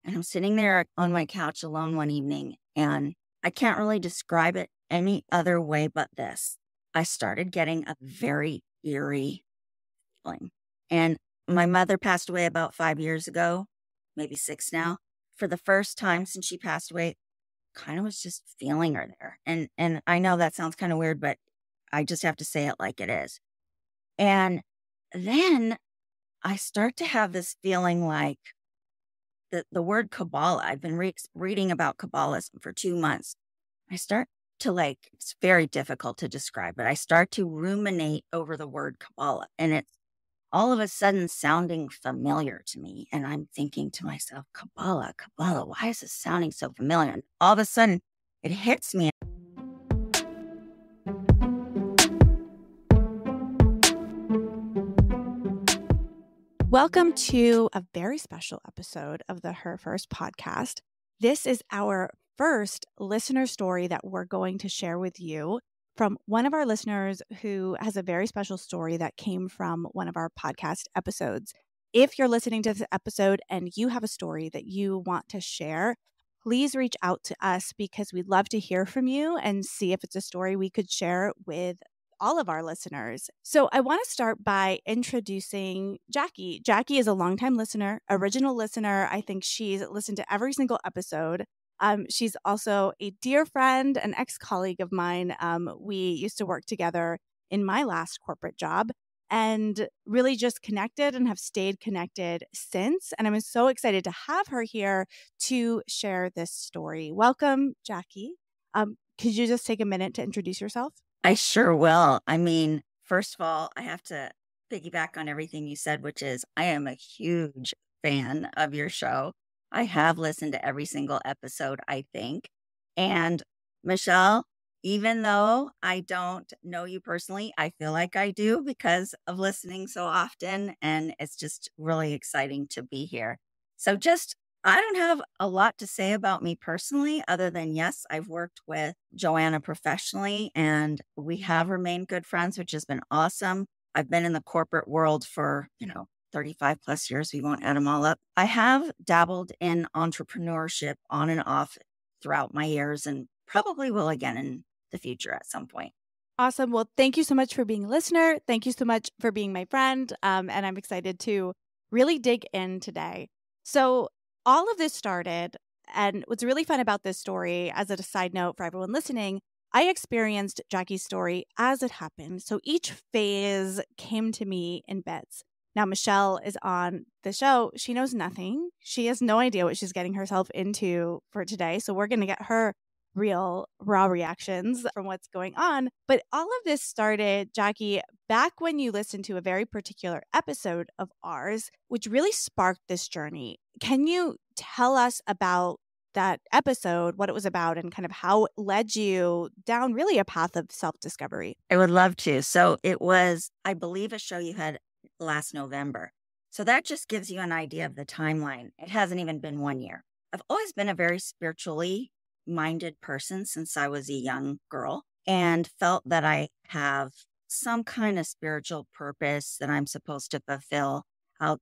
And I'm sitting there on my couch alone one evening, and I can't really describe it any other way but this. I started getting a very eerie feeling. And my mother passed away about 5 years ago, maybe six now. For the first time since she passed away, kind of was just feeling her there. And I know that sounds kind of weird, but I just have to say it like it is. And then I start to have this feeling like the word Kabbalah. I've been reading about Kabbalism for 2 months. I start to it's very difficult to describe, but I start to ruminate over the word Kabbalah, and it's all of a sudden sounding familiar to me. And I'm thinking to myself, Kabbalah, Kabbalah, why is this sounding so familiar? And all of a sudden it hits me. Welcome to a very special episode of the Her First podcast. This is our first listener story that we're going to share with you from one of our listeners who has a very special story that came from one of our podcast episodes. If you're listening to this episode and you have a story that you want to share, please reach out to us because we'd love to hear from you and see if it's a story we could share with all of our listeners. So I want to start by introducing Jackie. Jackie is a longtime listener, original listener. I think she's listened to every single episode. She's also a dear friend, an ex-colleague of mine. We used to work together in my last corporate job and really just connected and have stayed connected since. And I'm so excited to have her here to share this story. Welcome, Jackie. Could you just take a minute to introduce yourself? I sure will. I mean, first of all, I have to piggyback on everything you said, which is I am a huge fan of your show. I have listened to every single episode, I think. And Michelle, even though I don't know you personally, I feel like I do because of listening so often. And it's just really exciting to be here. So I don't have a lot to say about me personally, other than, yes, I've worked with Joanna professionally and we have remained good friends, which has been awesome. I've been in the corporate world for, 35 plus years. We won't add them all up. I have dabbled in entrepreneurship on and off throughout my years and probably will again in the future at some point. Awesome. Well, thank you so much for being a listener. Thank you so much for being my friend. And I'm excited to really dig in today. So all of this started, and what's really fun about this story, as a side note for everyone listening, I experienced Jackie's story as it happened. So each phase came to me in bits. Now, Michelle is on the show. She knows nothing. She has no idea what she's getting herself into for today. So we're going to get her real raw reactions from what's going on. But all of this started, Jackie, back when you listened to a very particular episode of ours, which really sparked this journey. Can you tell us about that episode, what it was about, and kind of how it led you down really a path of self-discovery? I would love to. So it was, I believe, a show you had last November. So that just gives you an idea of the timeline. It hasn't even been 1 year. I've always been a very spiritually minded person since I was a young girl and felt that I have some kind of spiritual purpose that I'm supposed to fulfill.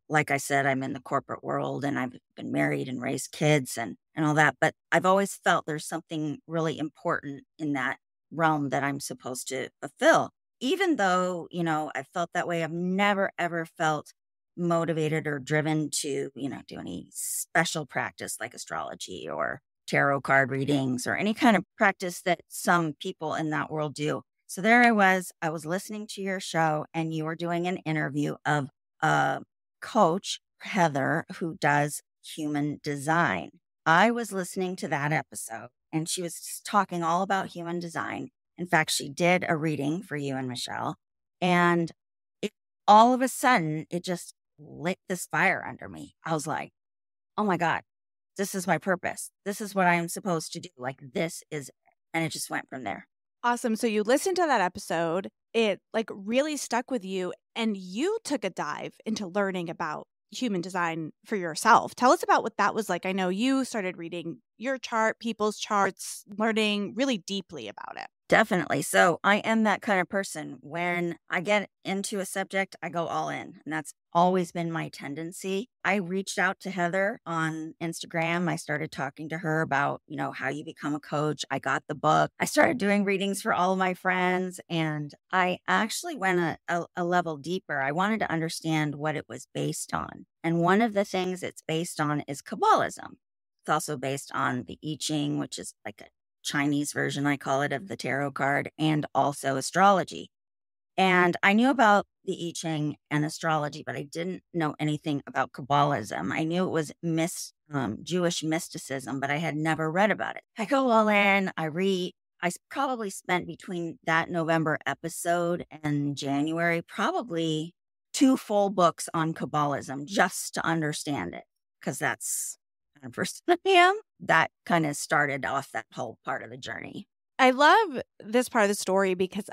Like I said, I'm in the corporate world and I've been married and raised kids and all that. But I've always felt there's something really important in that realm that I'm supposed to fulfill. Even though, I felt that way, I've never, ever felt motivated or driven to, do any special practice like astrology or tarot card readings or any kind of practice that some people in that world do. So there I was listening to your show and you were doing an interview of a coach, Heather, who does human design. I was listening to that episode and she was just talking all about human design. In fact, she did a reading for you and Michelle. And all of a sudden, it just lit this fire under me. I was like, oh my God, this is my purpose. This is what I am supposed to do. This is it. And it just went from there. Awesome. So you listened to that episode. It really stuck with you and you took a dive into learning about human design for yourself. Tell us about what that was like. I know you started reading your chart, people's charts, learning really deeply about it. Definitely. So I am that kind of person. When I get into a subject, I go all in. And that's always been my tendency. I reached out to Heather on Instagram. I started talking to her about, how you become a coach. I got the book. I started doing readings for all of my friends. And I actually went a level deeper. I wanted to understand what it was based on. And one of the things it's based on is Kabbalism. It's also based on the I Ching, which is like a Chinese version, I call it, of the tarot card, and also astrology. And I knew about the I Ching and astrology, but I didn't know anything about Kabbalism. I knew it was Jewish mysticism, but I had never read about it. I go all in, I read. Probably spent between that November episode and January, probably 2 full books on Kabbalism just to understand it, because that's kind of person I am. That kind of started off that whole part of the journey. I love this part of the story because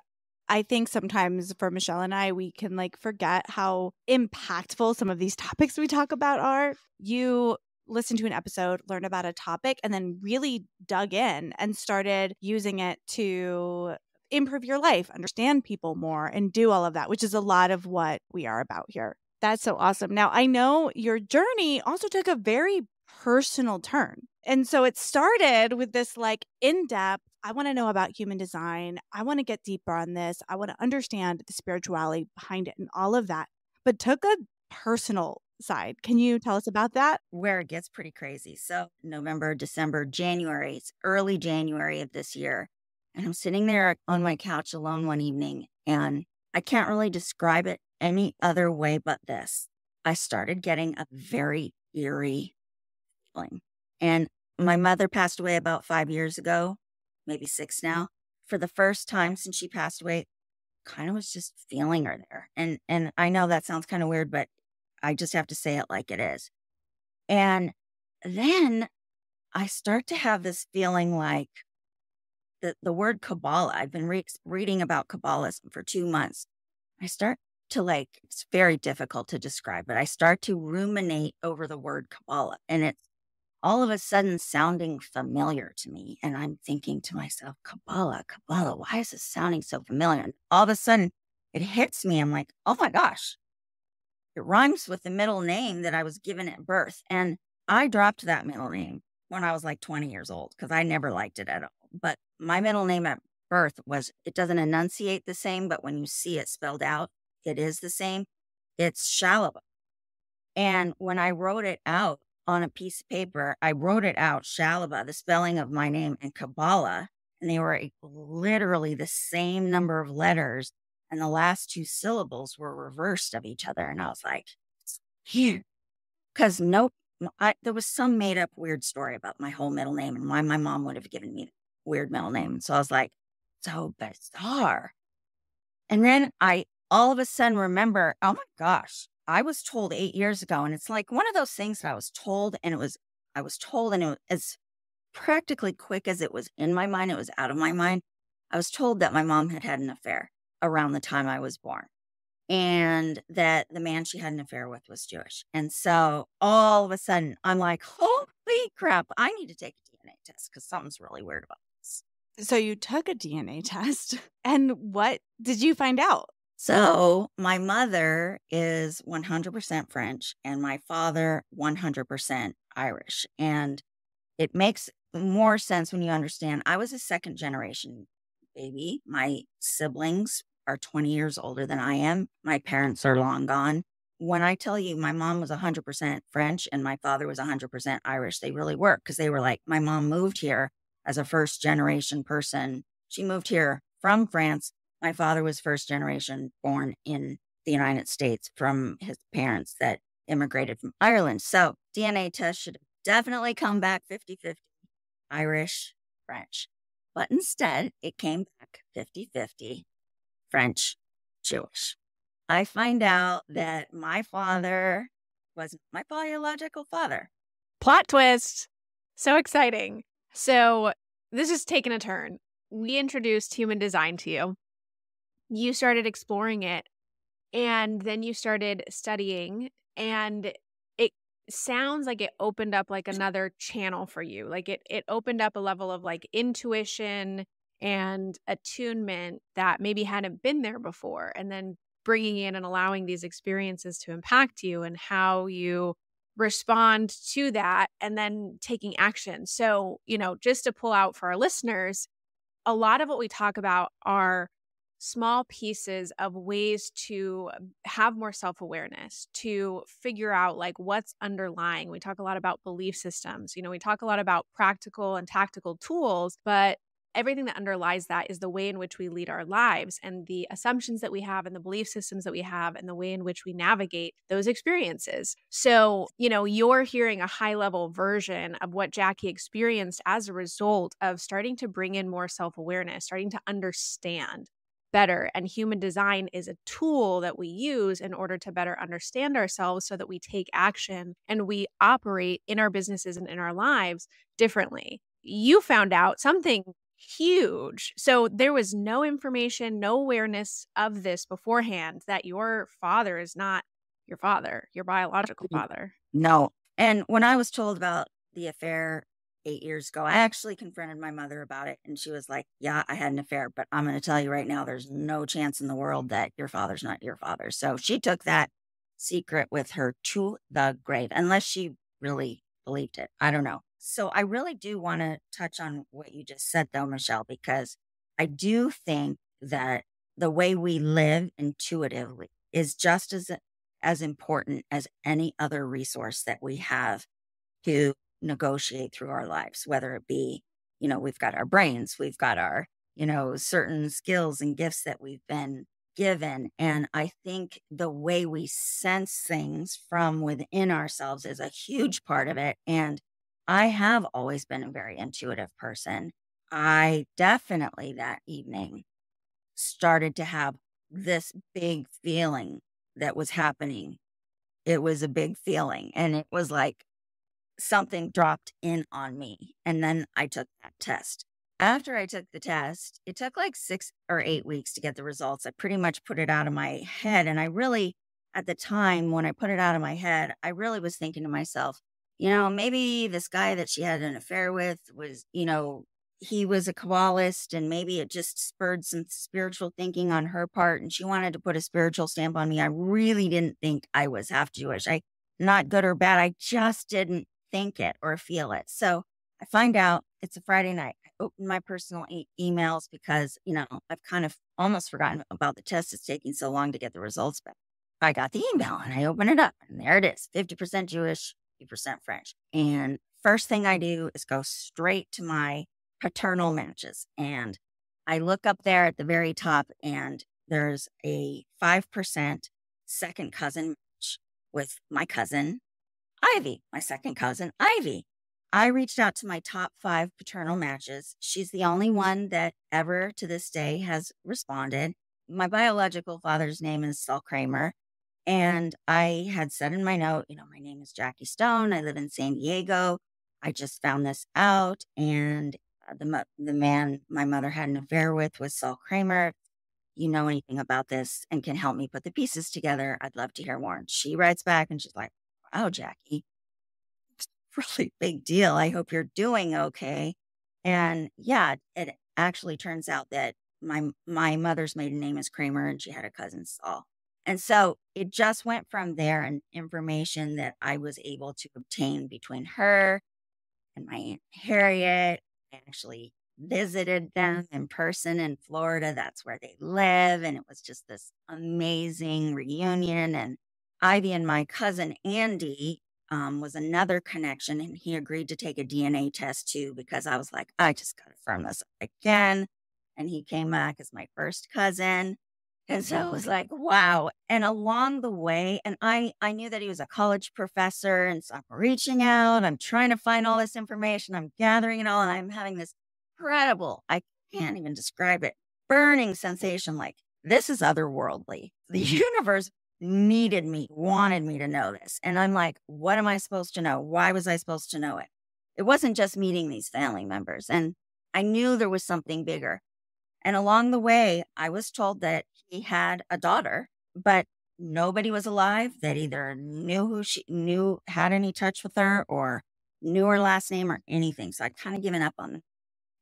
I think sometimes for Michelle and I, we can forget how impactful some of these topics we talk about are. You listen to an episode, learn about a topic, and then really dug in and started using it to improve your life, understand people more, and do all of that, which is a lot of what we are about here. That's so awesome. Now, I know your journey also took a very personal turn. And so it started with this in-depth, I want to know about human design. I want to get deeper on this. I want to understand the spirituality behind it and all of that, but took a personal side. Can you tell us about that? Where it gets pretty crazy. So November, December, January, it's early January of this year. And I'm sitting there on my couch alone one evening, and I can't really describe it any other way but this. I started getting a very eerie feeling. And my mother passed away about 5 years ago, maybe 6 now. For the first time since she passed away, kind of was just feeling her there. And I know that sounds kind of weird, but I just have to say it like it is. And then I start to have this feeling like the word Kabbalah. I've been reading about Kabbalism for 2 months. I start to it's very difficult to describe, but I start to ruminate over the word Kabbalah, and it's all of a sudden sounding familiar to me. And I'm thinking to myself, Kabbalah, why is this sounding so familiar? And all of a sudden it hits me. I'm like, oh my gosh, it rhymes with the middle name that I was given at birth. And I dropped that middle name when I was 20 years old because I never liked it at all. But my middle name at birth it doesn't enunciate the same, but when you see it spelled out, it is the same. It's Shalaba. And when I wrote it out on a piece of paper, I wrote it out, Shalaba, the spelling of my name, and Kabbalah, and they were literally the same number of letters, and the last 2 syllables were reversed of each other. And I was like, here. Because there was some made up weird story about my whole middle name and why my mom would have given me the weird middle name. And so I was like, so bizarre. And then I all of a sudden remember, oh my gosh, I was told 8 years ago, and it's like one of those things that I was told, and it was as practically quick as it was in my mind, it was out of my mind. I was told that my mom had an affair around the time I was born, and that the man she had an affair with was Jewish. And so all of a sudden, I'm like, holy crap, I need to take a DNA test because something's really weird about this. So you took a DNA test, and what did you find out? So my mother is 100% French and my father 100% Irish. And it makes more sense when you understand I was a second generation baby. My siblings are 20 years older than I am. My parents are long gone. When I tell you my mom was 100% French and my father was 100% Irish, they really were, because they were like, my mom moved here as a first generation person. She moved here from France. My father was first generation, born in the United States from his parents that immigrated from Ireland. So DNA test should have definitely come back 50-50 Irish, French. But instead, it came back 50-50 French, Jewish. I find out that my father was my biological father. Plot twist. So exciting. So this has taken a turn. We introduced human design to you. You started exploring it, and then you started studying, and it sounds like it opened up another channel for you. It opened up a level of intuition and attunement that maybe hadn't been there before, and then bringing in and allowing these experiences to impact you and how you respond to that, and then taking action. So, just to pull out for our listeners, a lot of what we talk about are small pieces of ways to have more self-awareness, to figure out like what's underlying. We talk a lot about belief systems. We talk a lot about practical and tactical tools, but everything that underlies that is the way in which we lead our lives and the assumptions that we have and the belief systems that we have and the way in which we navigate those experiences. So, you're hearing a high level version of what Jackie experienced as a result of starting to bring in more self-awareness, starting to understand better. And human design is a tool that we use in order to better understand ourselves so that we take action and we operate in our businesses and in our lives differently. You found out something huge. So there was no information, no awareness of this beforehand, that your father is not your father, your biological father. No. And when I was told about the affair 8 years ago, I actually confronted my mother about it. And she was like, yeah, I had an affair, but I'm going to tell you right now, there's no chance in the world that your father's not your father. So she took that secret with her to the grave, unless she really believed it. I don't know. So I really do want to touch on what you just said, though, Michelle, because I do think that the way we live intuitively is just as important as any other resource that we have to negotiate through our lives, whether it be, we've got our brains, we've got our, certain skills and gifts that we've been given. And I think the way we sense things from within ourselves is a huge part of it. And I have always been a very intuitive person. I definitely that evening started to have this big feeling that was happening. It was a big feeling, and it was like something dropped in on me. And then I took that test. After I took the test, it took like 6 or 8 weeks to get the results. I pretty much put it out of my head. And I really, at the time when I put it out of my head, I really was thinking to myself, maybe this guy that she had an affair with was, he was a Kabbalist, and maybe it just spurred some spiritual thinking on her part. And she wanted to put a spiritual stamp on me. I really didn't think I was half Jewish. Not good or bad. I just didn't think it or feel it. So I find out it's a Friday night. I open my personal emails because, I've kind of almost forgotten about the test. It's taking so long to get the results back. I got the email and I open it up, and there it is, 50% Jewish, 50% French. And first thing I do is go straight to my paternal matches. And I look up there at the very top, and there's a 5% second cousin match with my cousin, Ivy, my second cousin, Ivy. I reached out to my top 5 paternal matches. She's the only one that ever to this day has responded. My biological father's name is Saul Kramer. And I had said in my note, my name is Jackie Stone. I live in San Diego. I just found this out. And the man my mother had an affair with was Saul Kramer. You know anything about this and can help me put the pieces together, I'd love to hear more. And she writes back and she's like, wow, Jackie, it's a really big deal. I hope you're doing okay. And yeah, it actually turns out that my mother's maiden name is Kramer, and she had a cousin, Saul. And so it just went from there, and information that I was able to obtain between her and my Aunt Harriet. I actually visited them in person in Florida. That's where they live. And it was just this amazing reunion. And Ivy and my cousin Andy was another connection. And he agreed to take a DNA test too, because I was like, I just got to firm this up again. And he came back as my first cousin. And so it was like, wow. And along the way, and I knew that he was a college professor. And so I'm reaching out, I'm trying to find all this information, I'm gathering it all, and I'm having this incredible, I can't even describe it, burning sensation like, this is otherworldly. The universe needed me, wanted me to know this. And I'm like, what am I supposed to know? Why was I supposed to know it? It wasn't just meeting these family members. And I knew there was something bigger. And along the way, I was told that he had a daughter, but nobody was alive that either had any touch with her or knew her last name or anything. So I'd kind of given up on them.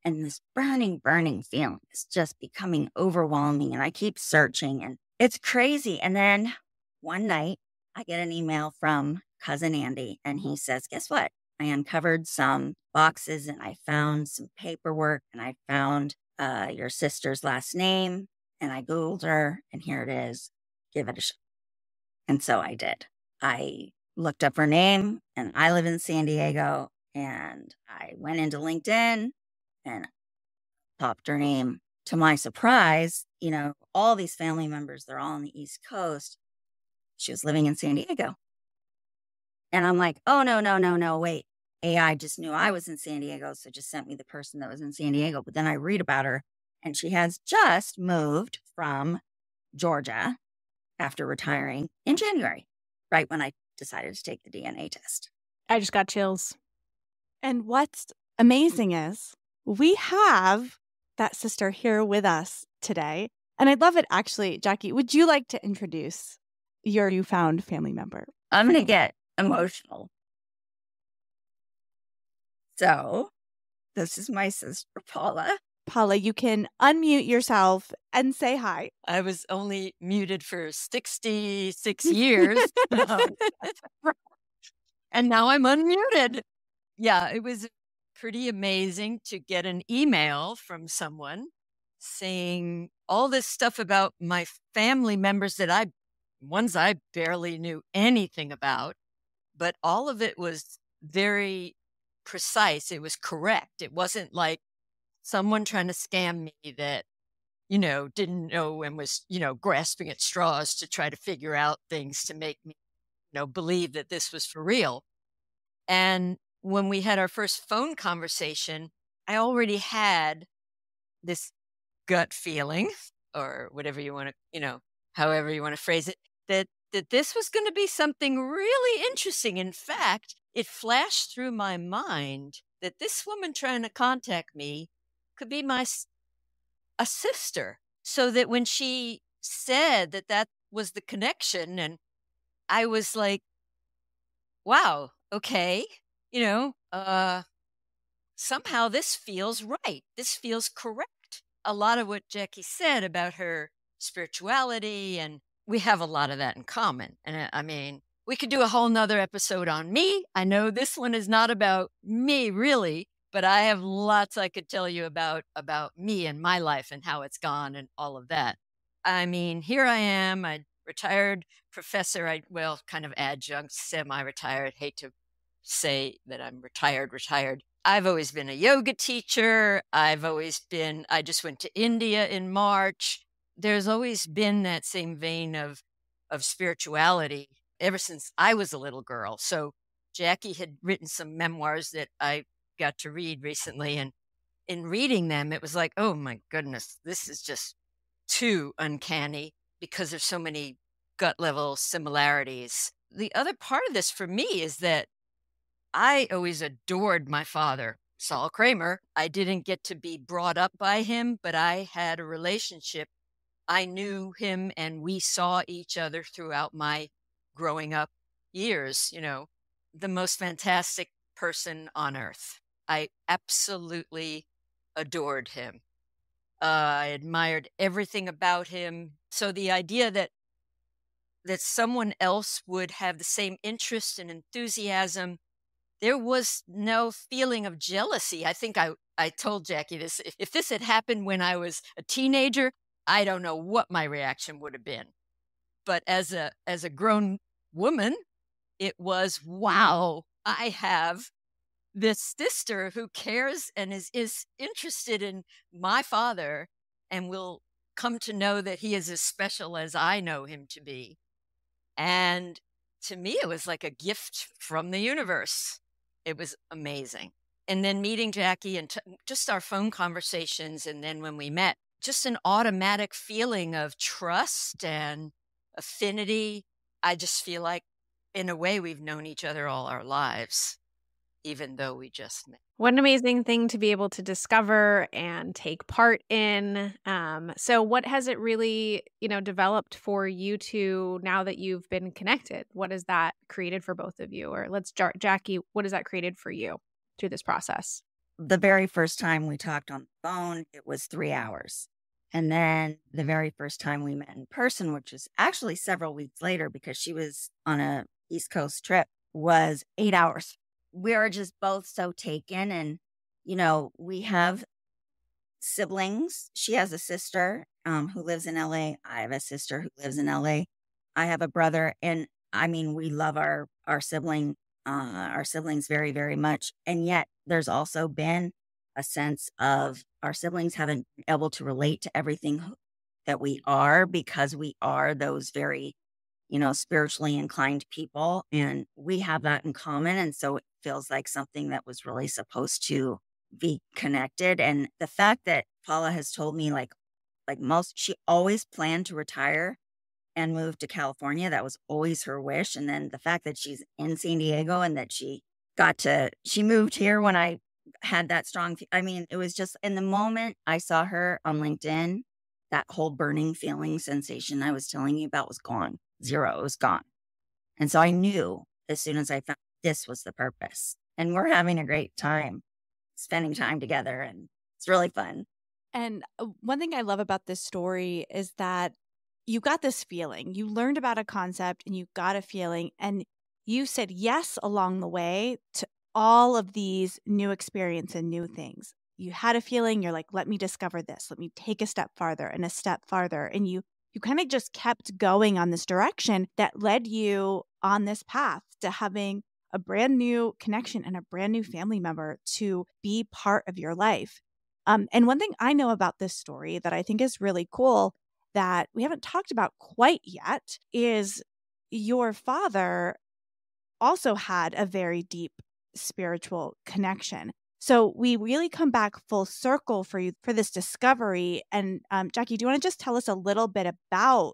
And this burning, burning feeling is just becoming overwhelming. And I keep searching and it's crazy. And then one night I get an email from cousin Andy and he says, guess what? I uncovered some boxes and I found some paperwork and I found your sister's last name and I Googled her and here it is. Give it a shot. And so I did. I looked up her name and I live in San Diego and I went into LinkedIn and popped her name. To my surprise, all these family members, they're all on the East Coast. She was living in San Diego. And I'm like, oh, no, wait. AI just knew I was in San Diego, so just sent me the person that was in San Diego. But then I read about her, and she has just moved from Georgia after retiring in January, right when I decided to take the DNA test. I just got chills. And what's amazing is we have that sister here with us today. And I'd love it, actually, Jackie, would you like to introduce your newfound family member? I'm going to get emotional. So this is my sister, Paula. Paula, you can unmute yourself and say hi. I was only muted for 66 years. And now I'm unmuted. Yeah, it was pretty amazing to get an email from someone saying all this stuff about my family members ones I barely knew anything about, but all of it was very precise. It was correct. It wasn't like someone trying to scam me that, didn't know and was, grasping at straws to try to figure out things to make me, believe that this was for real. And when we had our first phone conversation, I already had this gut feeling, or whatever you want to, however you want to phrase it, that this was going to be something really interesting. In fact, it flashed through my mind that this woman trying to contact me could be a sister. So that when she said that was the connection, and I was like, wow, okay, somehow this feels right. This feels correct. A lot of what Jackie said about her spirituality, and we have a lot of that in common. And I mean, we could do a whole nother episode on me. I know this one is not about me really, but I have lots I could tell you about me and my life and how it's gone and all of that. I mean, here I am, a retired professor, kind of adjunct, semi-retired, hate to say that I'm retired. I've always been a yoga teacher. I just went to India in March. There's always been that same vein of spirituality ever since I was a little girl. So Jackie had written some memoirs that I got to read recently. And in reading them, it was like, oh my goodness, this is just too uncanny because there's so many gut level similarities. The other part of this for me is that I always adored my father, Saul Kramer. I didn't get to be brought up by him, but I had a relationship. I knew him and we saw each other throughout my growing up years, the most fantastic person on earth. I absolutely adored him. I admired everything about him. So the idea that someone else would have the same interest and enthusiasm, there was no feeling of jealousy. I think I told Jackie this. If this had happened when I was a teenager, I don't know what my reaction would have been. But as a grown woman, it was, wow, I have this sister who cares and is interested in my father and will come to know that he is as special as I know him to be. And to me, it was like a gift from the universe. It was amazing. And then meeting Jackie and just our phone conversations. And then when we met, just an automatic feeling of trust and affinity. I just feel like, in a way, we've known each other all our lives, even though we just met. What an amazing thing to be able to discover and take part in. So what has it really, developed for you two now that you've been connected? What has that created for both of you? Or Jackie, what has that created for you through this process? the very first time we talked on the phone, it was 3 hours. And then the very first time we met in person, which was actually several weeks later because she was on a East Coast trip, was 8 hours. We are just both so taken. And, we have siblings. She has a sister who lives in LA. I have a sister who lives in LA. I have a brother. And I mean, we love our siblings very, very much. And yet there's also been a sense of our siblings haven't been able to relate to everything that we are because we are those very, spiritually inclined people. And we have that in common. And so it feels like something that was really supposed to be connected. And the fact that Paula has told me she always planned to retire and move to California. That was always her wish. And then the fact that she's in San Diego and that she moved here when I had that strong, it was just in the moment I saw her on LinkedIn, that whole burning feeling sensation I was telling you about was gone. Zero, it was gone. And so I knew as soon as I found this was the purpose. And we're having a great time spending time together, and it's really fun. And one thing I love about this story is that you got this feeling. You learned about a concept and you got a feeling, and you said yes along the way to all of these new experience and new things. You had a feeling, you're like, let me discover this. Let me take a step farther and a step farther. And you kind of just kept going on this direction that led you on this path to having a brand new connection and a brand new family member to be part of your life. And one thing I know about this story that I think is really cool that we haven't talked about quite yet is your father also had a very deep spiritual connection. So we really come back full circle for you for this discovery. And Jackie, do you want to just tell us a little bit about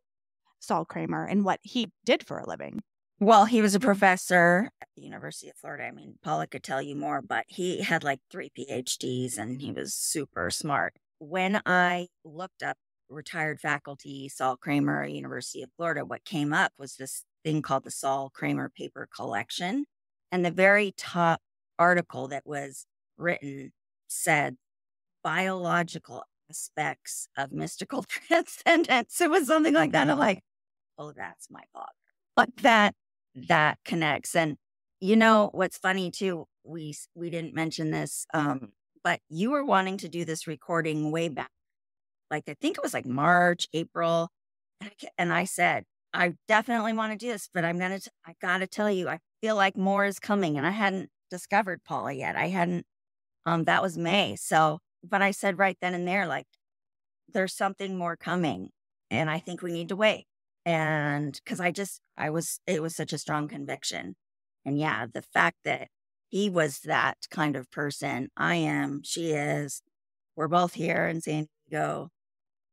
Saul Kramer and what he did for a living? Well, he was a professor at the University of Florida. Paula could tell you more, but he had 3 PhDs and he was super smart. When I looked up retired faculty, Saul Kramer, University of Florida, what came up was this thing called the Saul Kramer Paper Collection. And the very top article that was written said biological aspects of mystical transcendence. It was something like that. I'm like, oh, that's my father. But that connects. And what's funny too, we didn't mention this, but you were wanting to do this recording way back. I think it was March, April. And I said, I definitely want to do this, but I got to tell you, I feel like more is coming. And I hadn't discovered Paula yet. I hadn't, that was May. So, but I said right then and there, there's something more coming and I think we need to wait. And cause it was such a strong conviction. And yeah, the fact that he was that kind of person, she is, we're both here in San Diego,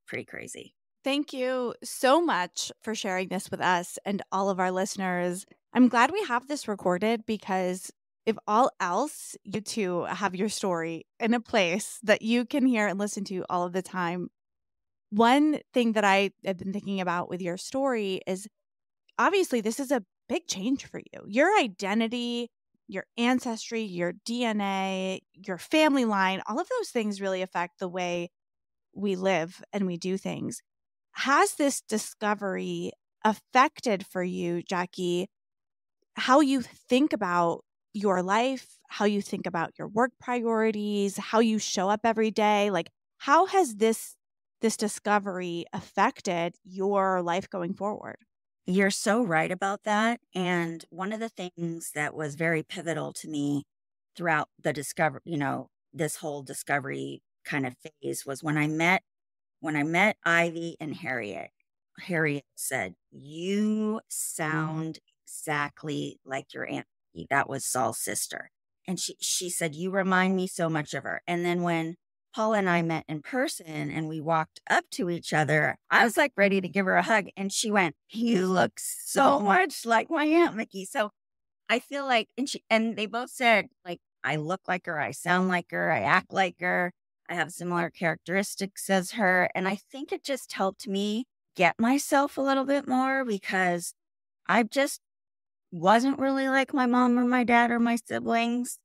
pretty crazy. Thank you so much for sharing this with us and all of our listeners. I'm glad we have this recorded because if all else, you two have your story in a place that you can hear and listen to all of the time. One thing that I have been thinking about with your story is obviously this is a big change for you. Your identity, your ancestry, your DNA, your family line, all of those things really affect the way we live and we do things. Has this discovery affected for you, Jackie, how you think about your life, how you think about your work priorities, how you show up every day? How has this discovery affected your life going forward? You're so right about that. And one of the things that was very pivotal to me throughout the discovery, this whole discovery kind of phase was when I met Ivy and Harriet. Harriet said, "You sound exactly like your Aunt." That was Saul's sister. And she said, "You remind me so much of her." And then when Paula and I met in person and we walked up to each other, I was ready to give her a hug. And she went, "You look so much like my Aunt Mickey." So I feel and they both said, I look like her, I sound like her, I act like her, I have similar characteristics as her. And I think it just helped me get myself a little bit more because I just wasn't really like my mom or my dad or my siblings.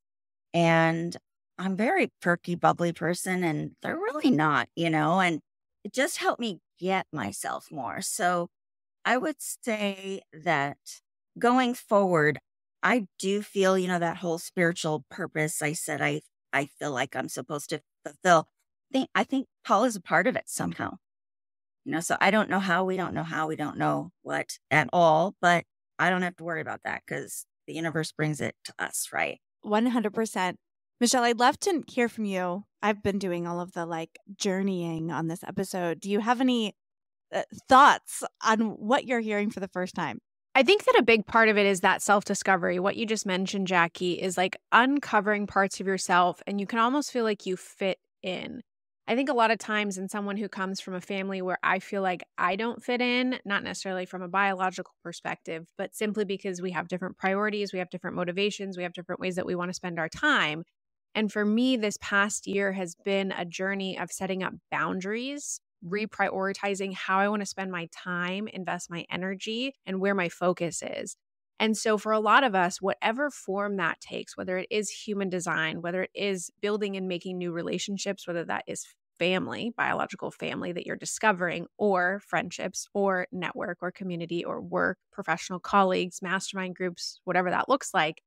And I'm very perky, bubbly person, and they're really not, and it just helped me get myself more. So I would say that going forward, I do feel, that whole spiritual purpose I said I feel like I'm supposed to fulfill. I think Paul is a part of it somehow. So I don't know how, we don't know how, we don't know what at all, but I don't have to worry about that because the universe brings it to us, right? 100%. Michelle, I'd love to hear from you. I've been doing all of the journeying on this episode. Do you have any thoughts on what you're hearing for the first time? I think that a big part of it is that self-discovery. What you just mentioned, Jackie, is uncovering parts of yourself, and you can almost feel like you fit in. I think a lot of times in someone who comes from a family where I feel like I don't fit in, not necessarily from a biological perspective, but simply because we have different priorities, we have different motivations, we have different ways that we want to spend our time. And for me, this past year has been a journey of setting up boundaries, reprioritizing how I want to spend my time, invest my energy, and where my focus is. And so for a lot of us, whatever form that takes, whether it is human design, whether it is building and making new relationships, whether that is family, biological family that you're discovering, or friendships, or network, or community, or work, professional colleagues, mastermind groups, whatever that looks like,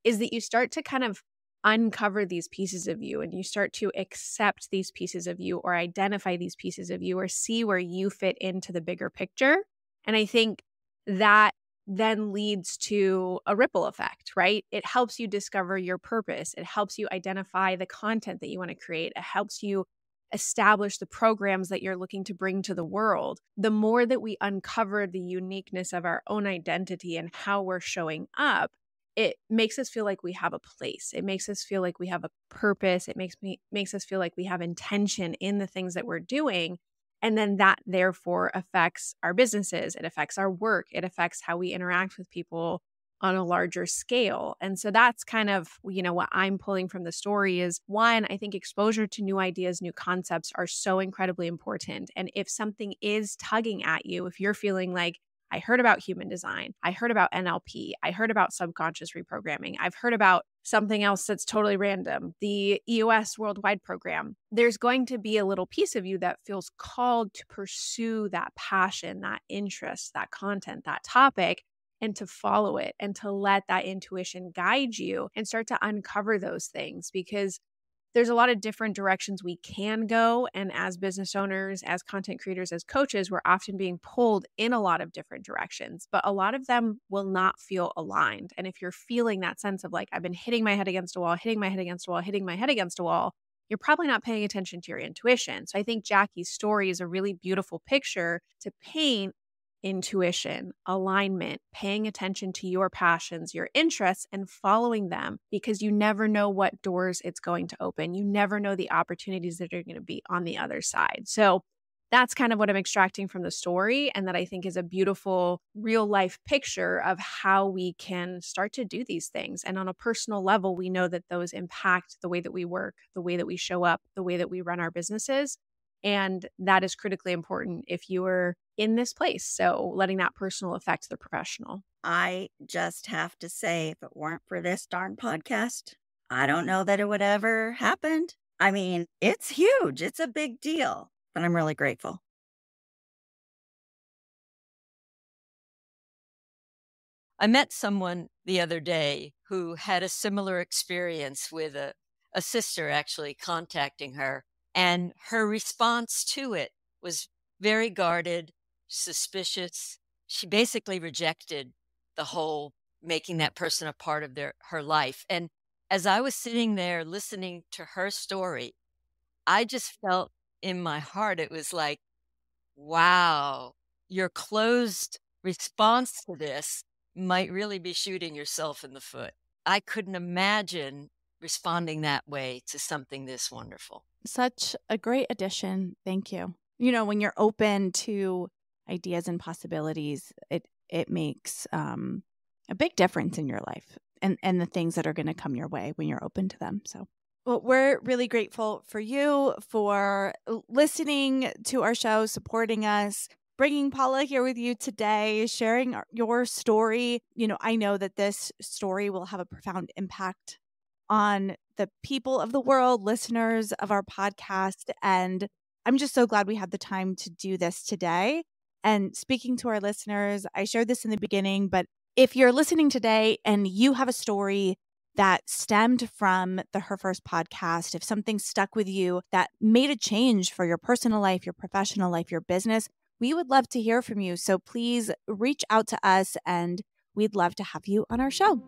is that you start to kind of uncover these pieces of you, and you start to accept these pieces of you, or identify these pieces of you, or see where you fit into the bigger picture. And I think that then leads to a ripple effect, right? It helps you discover your purpose. It helps you identify the content that you want to create. It helps you establish the programs that you're looking to bring to the world. The more that we uncover the uniqueness of our own identity and how we're showing up, it makes us feel like we have a place. It makes us feel like we have a purpose. It makes us feel like we have intention in the things that we're doing. And then that therefore affects our businesses. It affects our work. It affects how we interact with people on a larger scale. And so that's kind of, what I'm pulling from the story is, one, I think exposure to new ideas, new concepts are so incredibly important. And if something is tugging at you, if you're feeling like, I heard about human design, I heard about NLP, I heard about subconscious reprogramming, I've heard about something else that's totally random, the EOS Worldwide Program, there's going to be a little piece of you that feels called to pursue that passion, that interest, that content, that topic, and to follow it and to let that intuition guide you and start to uncover those things, because there's a lot of different directions we can go. And as business owners, as content creators, as coaches, we're often being pulled in a lot of different directions, but a lot of them will not feel aligned. And if you're feeling that sense of I've been hitting my head against a wall, hitting my head against a wall, hitting my head against a wall, you're probably not paying attention to your intuition. So I think Jackie's story is a really beautiful picture to paint intuition, alignment, paying attention to your passions, your interests, and following them, because you never know what doors it's going to open. You never know the opportunities that are going to be on the other side. So that's kind of what I'm extracting from the story, and that I think is a beautiful real life picture of how we can start to do these things. And on a personal level, we know that those impact the way that we work, the way that we show up, the way that we run our businesses. And that is critically important if you are in this place. So letting that personal affect the professional. I just have to say, if it weren't for this darn podcast, I don't know that it would ever happened. I mean, it's huge. It's a big deal, but I'm really grateful. I met someone the other day who had a similar experience with a sister actually contacting her. And her response to it was very guarded, suspicious. She basically rejected the whole making that person a part of her life. And as I was sitting there listening to her story, I just felt in my heart, it was like, wow, your closed response to this might really be shooting yourself in the foot. I couldn't imagine responding that way to something this wonderful. Such a great addition. Thank you. When you're open to ideas and possibilities, it makes a big difference in your life and the things that are going to come your way when you're open to them. So, well, we're really grateful for you for listening to our show, supporting us, bringing Paula here with you today, sharing your story. I know that this story will have a profound impact on the people of the world, listeners of our podcast. And I'm just so glad we had the time to do this today. And speaking to our listeners, I shared this in the beginning, but if you're listening today and you have a story that stemmed from the Her First podcast, if something stuck with you that made a change for your personal life, your professional life, your business, we would love to hear from you. So please reach out to us and we'd love to have you on our show.